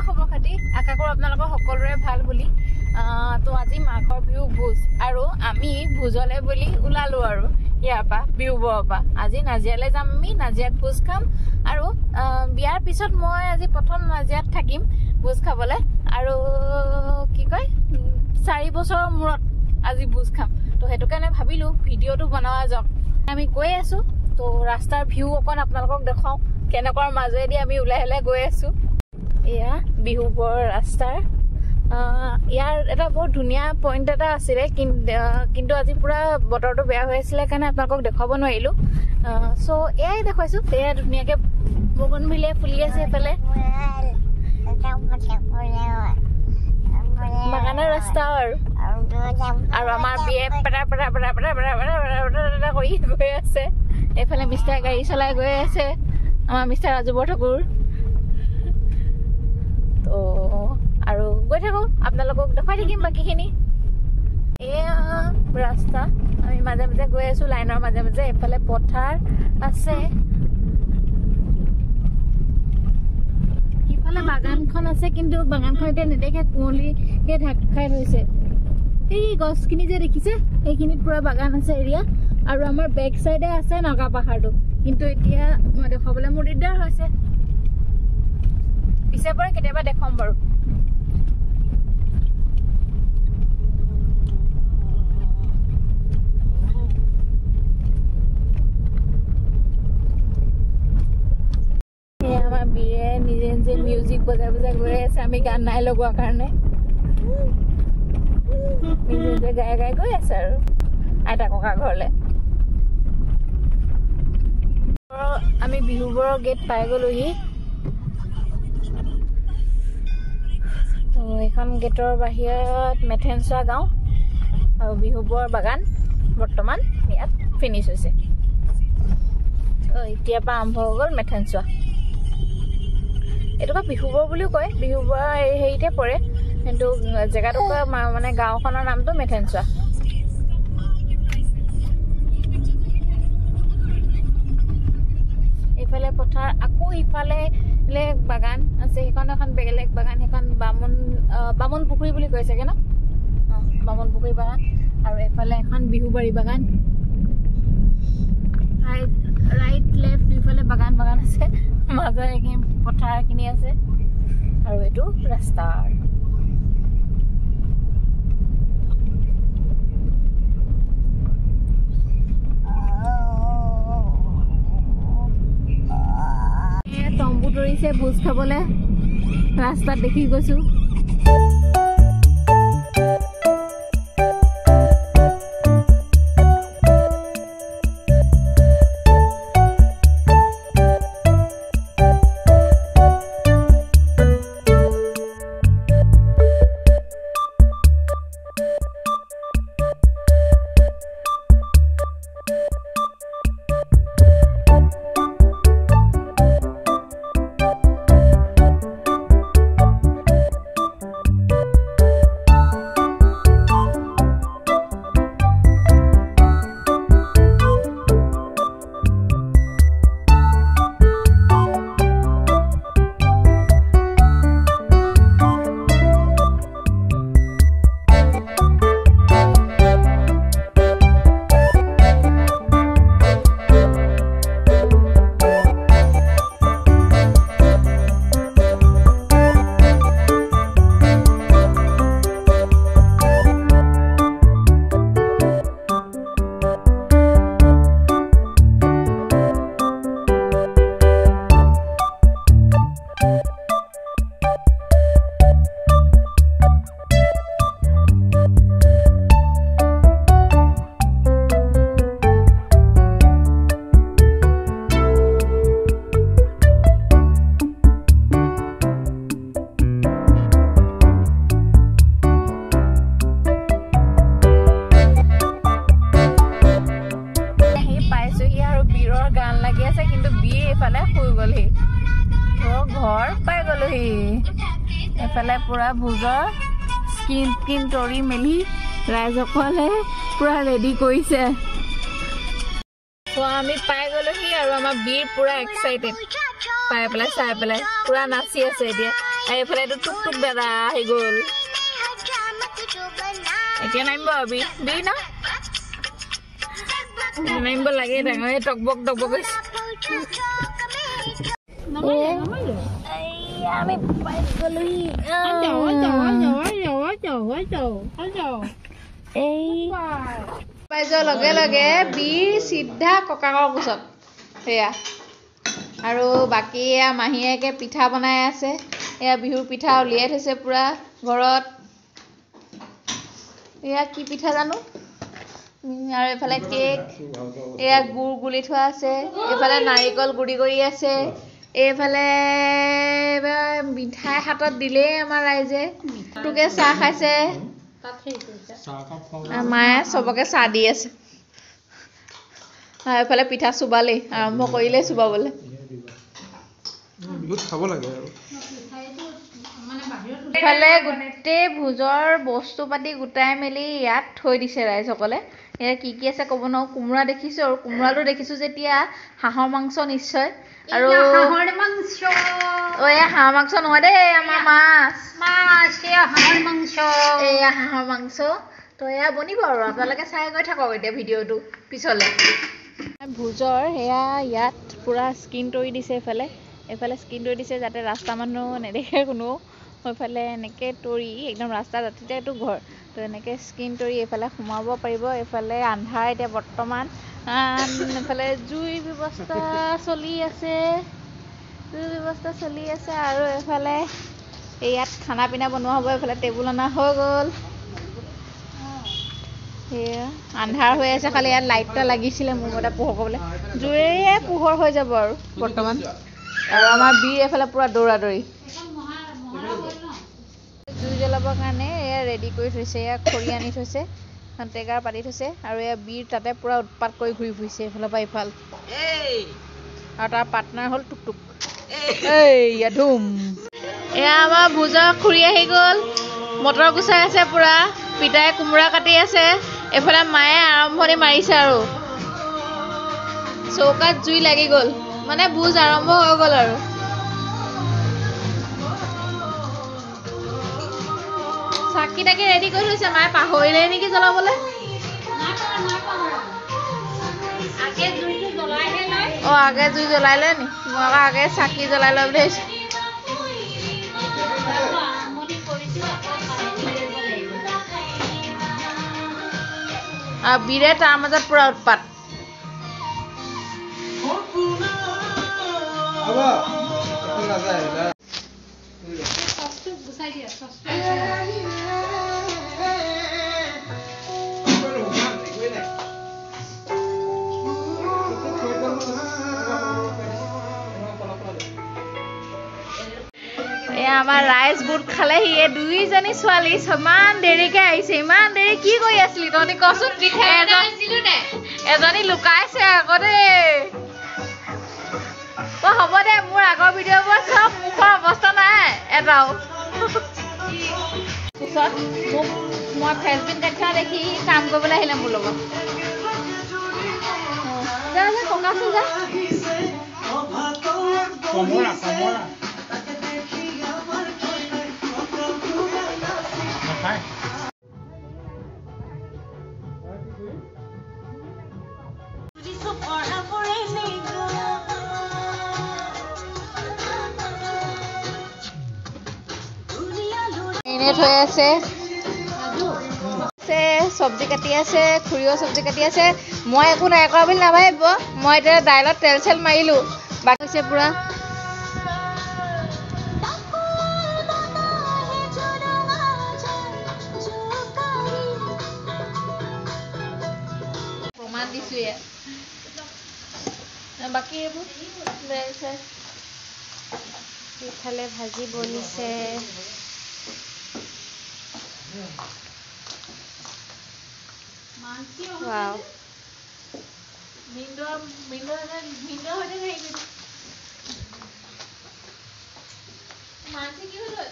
খবৰ খাতি আশা কৰো আপোনালোকৰ সকলোৰে ভাল বুলি তো আজি মাঘৰ বিহু ভোজ আৰু আমি ভোজলে বুলি উলালো আৰু ইয়াৰ পৰা বিহুবৰ পৰা আজি নাজিয়ালে যাম আমি নাজিয়াত ভোজ খাম আৰু বিয়াৰ পিছত মই আজি প্ৰথম নাজিয়াত থাকিম ভোজ খাবলে আৰু কি কয় 4 বছৰৰ মূৰত আজি ভোজ খাম তো হেতু কাৰণে ভাবিলো ভিডিওটো বনোৱা যাওক আমি গৈ আছো তো ৰাস্তাৰ ভিউ অকন আপোনালোকক দেখাও কেনেকৰ মাজেদি আমি উলাই গৈ আছো এয়া বিহুবৰ ৰাস্তাৰ ইয়াৰ এটা বহুত ধুনিয়া পইণ্ট এটা আছিল কিন্তু আজি পুৰা বতৰটো বেয়া হৈ আছিল কাৰণে আপোনালোকক দেখাব নোৱাৰিলো সো এয়াই দেখাইছো এয়া ধুনিয়াকে বগনভিলে ফুলি আছে এফালে বাগানৰ ৰাস্তা আৰু আমাৰ বিয়ে পেটা কৰি গৈ আছে এফালে মিষ্টাৰ গাড়ী চলাই গৈ আছে আমাৰ মিষ্টাৰ ৰাজু বৰঠাকুৰ তো আৰু গৈ থাকো আপোনালোকক দেখাই থাকিম বাকীখিনি এয়া ৰাস্তা আমি মাজে মাজে গৈ আছো লাইনৰ মাজে মাজে এফালে পথাৰ আছে ইফালে বাগানখন আছে কিন্তু বাগানখন এতিয়া নেদেখে কুঁৱলীকে ঢাক খাই থৈছে এই গছখিনি যে দেখিছে এইখিনিত পুৰা বাগান আছে এৰিয়া আৰু আমাৰ বেক চাইডে আছে নগা পাহাৰটো কিন্তু এতিয়া মই দেখাবলৈ মোৰ দিগদাৰ হৈছে পিছে পৰা কেতিয়াবা দেখাম বাৰু আমাৰ বিয়ে নিজে নিজে মিউজিক বজাই বজাই গৈ আছে আমি গান নাই লগোৱা কাৰণে নিজে নিজে গাই গাই গৈ আছে আৰু আইতা ককা ঘৰলে আমি বিহুবৰৰ গেট পাই গলোহি তো এখন গেটৰ বাহিৰত মেথেনচোৱা গাঁও আৰু বিহুবৰ বাগান বৰ্তমান ইয়াত ফিনিছ হৈছে এতিয়া পৰা আৰম্ভ হৈ গ'ল মেথেনচোৱা এইটো বিহুবৰ বুলিও কয় বিহুবৰ হেৰিতে পৰে কিন্তু জেগাটুকুৰা মানে গাঁওখনৰ নামটো মেথেনচোৱা ইফালে পথাৰ আকৌ ইফালে বাগান আছে সেইখন এখন বেলেগ বাগান সেইখন বামুণ পুখুৰী বুলি কয় চাগে ন বামুণ পুখুৰী বাগান আৰু এফালে এখন বিহুবাৰী বাগান ৰাইট লেফ্ট দুইফালে বাগান আছে মাজৰ এইখিনি পথাৰখিনি আছে আৰু এইটো ৰাস্তাৰ তম্বু তৰিছে ভোজ খাবলে ৰাস্তাত দেখি গৈছো এফালে পুৰা ভোজৰ স্কিন তৰি মেলি ৰাইজসকলে পুৰা ৰেডি কৰিছে তো আমি পাই গলোহি আৰু আমাৰ বীৰ পুৰা এক্সাইটেড পাই পেলাই চাই পেলাই পুৰা নাচি আছে এতিয়া এইফালে এইটো টুক টুক দাদা আহি গ'ল এতিয়া নামিব বি বি ন নামিব লাগে ডাঙৰ টকবক টকবক আমি পাই গ'লোহি পাই যোৱাৰ লগে লগে বি চিধা ককাকৰ কোচত সেয়া আৰু বাকী এয়া মাহীয়েকে পিঠা বনাই আছে এয়া বিহুৰ পিঠা উলিয়াই থৈছে পুৰা ঘৰত এয়া কি পিঠা জানো আৰু এফালে কেক এয়া গুড় গুলি থোৱা আছে এফালে নাৰিকল গুড়ি কৰি আছে এইফালে মিঠাই হাতত দিলেই আমাৰ ৰাইজে টুকে চাহ খাইছে মায়ে চবকে চাহ দি আছে এইফালে পিঠা চুবালেই আৰম্ভ কৰিলেই চুবাবলৈ এইফালে গোটেই ভোজৰ বস্তু পাতি গোটাই মেলি ইয়াত থৈ দিছে ৰাইজসকলে এয়া কি কি আছে ক'ব নোৱাৰো কোমোৰা দেখিছো আৰু কোমোৰাটো দেখিছো যেতিয়া হাঁহৰ মাংস নিশ্চয় আৰু হাঁহৰ মাংস এয়া হাঁহৰ মাংস নহয় দেই আমাৰ মাছ হাঁহৰ মাংস এয়া হাঁহৰ মাংস তো এয়া বনিব আৰু আপোনালোকে চাই গৈ থাকক এতিয়া ভিডিঅ'টো পিছলে ভোজৰ সেয়া ইয়াত পুৰা স্ক্ৰীন তৰি দিছে এইফালে স্ক্ৰীন তৰি দিছে যাতে ৰাস্তা মানুহ নেদেখে কোনো এইফালে এনেকৈ তৰি একদম ৰাস্তা দাঁতিতে এইটো ঘৰ তো এনেকৈ স্ক্ৰীন তৰি এইফালে সোমাব পাৰিব এইফালে আন্ধাৰ এতিয়া বৰ্তমান এইফালে জুইৰ ব্যৱস্থা চলি আছে আৰু এইফালে ইয়াত খানা পিনা বনোৱা হ'ব এইফালে টেবুল অনা হৈ গ'ল সেয়া আন্ধাৰ হৈ আছে খালি ইয়াত লাইট এটা লাগিছিলে মোৰ মতে পোহৰ কৰিবলৈ জুইৰে পোহৰ হৈ যাব আৰু বৰ্তমান আৰু আমাৰ বীৰ এইফালে পুৰা দৌৰা দৌৰি জুই জ্বলাবৰ কাৰণে এয়া ৰেডি কৰি থৈছে এয়া খৰি আনি থৈছে টেগাৰ পাতি থৈছে আৰু এয়া বীৰ তাতে পুৰা উৎপাত কৰি ঘূৰি ফুৰিছে এইফালৰ পৰা ইফাল আৰু তাৰ পাৰ্টনাৰ হ'ল টুকটুক এয়া ধুম এয়া আমাৰ ভোজৰ খুৰী আহি গ'ল মটৰ গুচাই আছে পুৰা পিতাই কোমোৰা কাটি আছে এইফালে মায়ে আৰম্ভণি মাৰিছে আৰু চৌকাত জুই লাগি গ'ল মানে ভোজ আৰম্ভ হৈ গ'ল আৰু চাকি তাকি ৰেডি কৰি থৈছে মায়ে পাহৰিলে নেকি জ্বলাবলৈ আগে জুই জ্বলাই লয় নি মই আকৌ আগে চাকি জ্বলাই লয় বুলি ভাবিছোঁ আৰু বীৰে তাৰ মাজত পুৰা উৎপাত আমাৰ ৰাইজ বুট খালেহি এই দুইজনী ছোৱালী ইমান দেৰিকে আহিছে ইমান দেৰি কি কৰি আছিলি তহঁতি কচোন এজনী লুকাইছে আকৌ দেই তই হ'ব দে মোৰ আগৰ ভিডিঅ'বোৰ চব মুখৰ অৱস্থা নাই এটাও পিছত মোক মই ফেচবুক দেখা দেখি কাম কৰিবলৈ আহিলে মোৰ লগত ককাচোন যা থৈ আছে চব্জি কাটি আছে খুৰীও চব্জি কাটি আছে মই একো নাই কৰা বুলি নাভাবিব মই এতিয়া দাইলত তেল চেল মাৰিলোঁ বাকী হৈছে পুৰা প্ৰমাণ দিছোঁ ইয়াত বাকী এইবোৰ ইফালে ভাজি বনিছে Wow. Mindo hote nahi kuch. Mansi ki holo?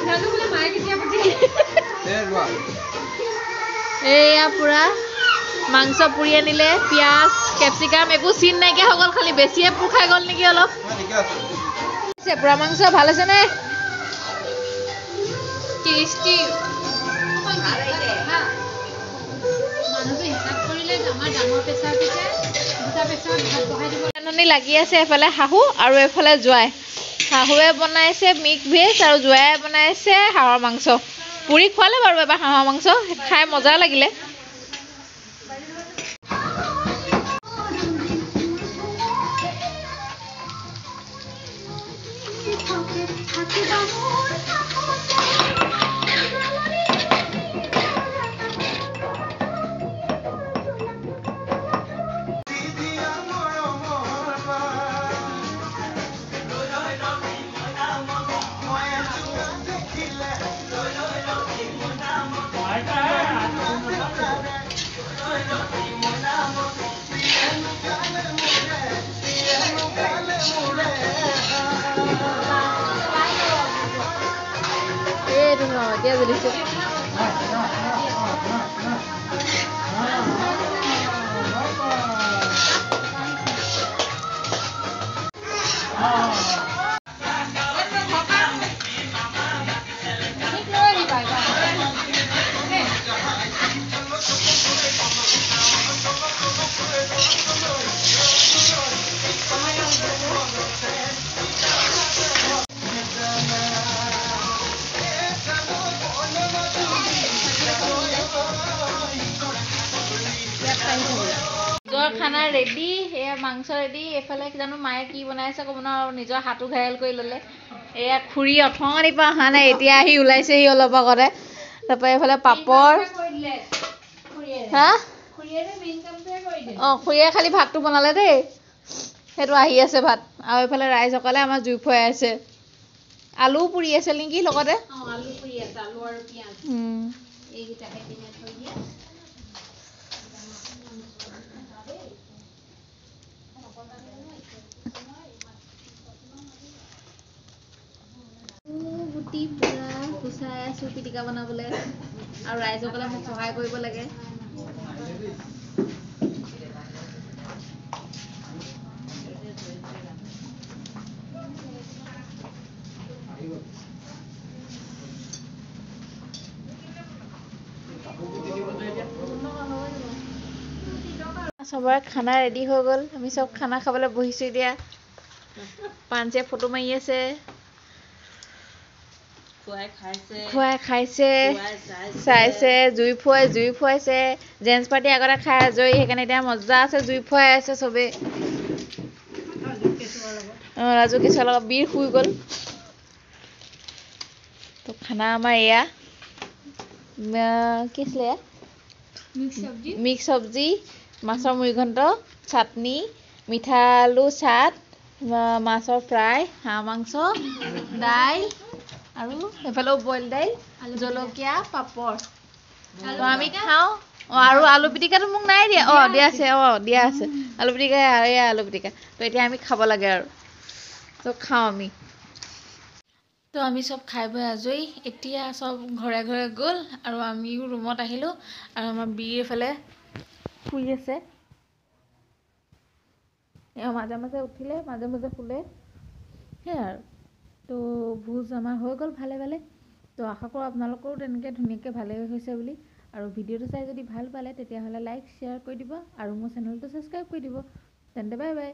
Nanu bole mai ke diya pati. Eya pura মাংস পুৰি আনিলে পিঁয়াজ কেপচিকাম একো চিন নাইকিয়া হৈ গ'ল খালি বেছিয়ে পুৰ খাই গ'ল নেকি অলপ পুৰা মাংস ভাল আছে নে টেষ্টি লাগি আছে এফালে শাহু আৰু এফালে জোৱাই শাহুৱে বনাইছে মিক্স ভেজ আৰু জোৱাই বনাইছে হাঁহৰ মাংস পুৰি খোৱালে বাৰু এবাৰ হাঁহৰ মাংস খাই মজা লাগিলে খানা ৰেডি এয়া মাংস ৰেডি এফালে জানো মায়ে কি বনাইছে ক'ব নোৱাৰো আৰু নিজৰ হাতো ঘায়েল কৰি ল'লে এয়া খুৰী অথনিৰ পৰা অহা নাই এতিয়া আহি ওলাইছেহি অলপ আগতে তাৰপৰা এইফালে পাপৰ হা খুৰীয়ে খালি ভাতটো বনালে দেই সেইটো আহি আছে ভাত আৰু এইফালে ৰাইজসকলে আমাৰ জুই ফুৱাই আছে আলু পুৰি আছে নেকি লগতে আলু পুৰি আছে আলু আৰু পিঁয়াজ এইকেইটা সেইদিনা থৈ দিয়া গুটি পুৰা গুচাই আছো পিটিকা বনাবলৈ আৰু ৰাইজসকলে মোক সহায় কৰিব লাগে সবৰে খানা ৰেডি হৈ গ'ল আমি সব খানা খাবলৈ বহিছো এতিয়া পাঞ্চে ফটো মাৰি আছে খুৱাই খাইছে চাইছে জুই ফুৱাইছে জেন্টছ পাৰ্টি আগতে খাই আজৰি সেইকাৰণে এতিয়া মজা আছে জুই ফুৱাই আছে চবে ৰাজু কেঁচুৱাৰ লগত বীৰ শুই গ'ল তো খানা আমাৰ এয়া কি আছিলে মিক্স চব্জি মাছৰ মুৰিঘণ্ট চাটনি মিঠা আলু চাট মাছৰ ফ্ৰাই হাঁহ মাংস দাইল আৰু এফালেও বইল দাইল জলকীয়া পাপৰ তো আমি খাওঁ আৰু আলু পিটিকাটো মোক নাই দিয়া দিয়া আছে আলু পিটিকা এয়া আলু পিটিকা তো এতিয়া আমি খাব লাগে আৰু তো খাওঁ আমি তো আমি সব খাই বৈ আজৰি এতিয়া সব ঘৰে ঘৰে গ'ল আৰু আমিও ৰুমত আহিলোঁ আৰু আমাৰ বীৰ এফালে শুই আছে মাজে মাজে উঠিলে মাজে মাজে শুলে সেয়াই আৰু তো ভোজ আমাৰ হৈ গ'ল ভালে ভালে তো আশা কৰোঁ আপোনালোকৰো তেনেকৈ ধুনীয়াকৈ ভালে হৈছে বুলি আৰু ভিডিঅ'টো চাই যদি ভাল পালে তেতিয়াহ'লে লাইক শ্বেয়াৰ কৰি দিব আৰু মোৰ চেনেলটো ছাবস্ক্ৰাইব কৰি দিব তেন্তে বাই বাই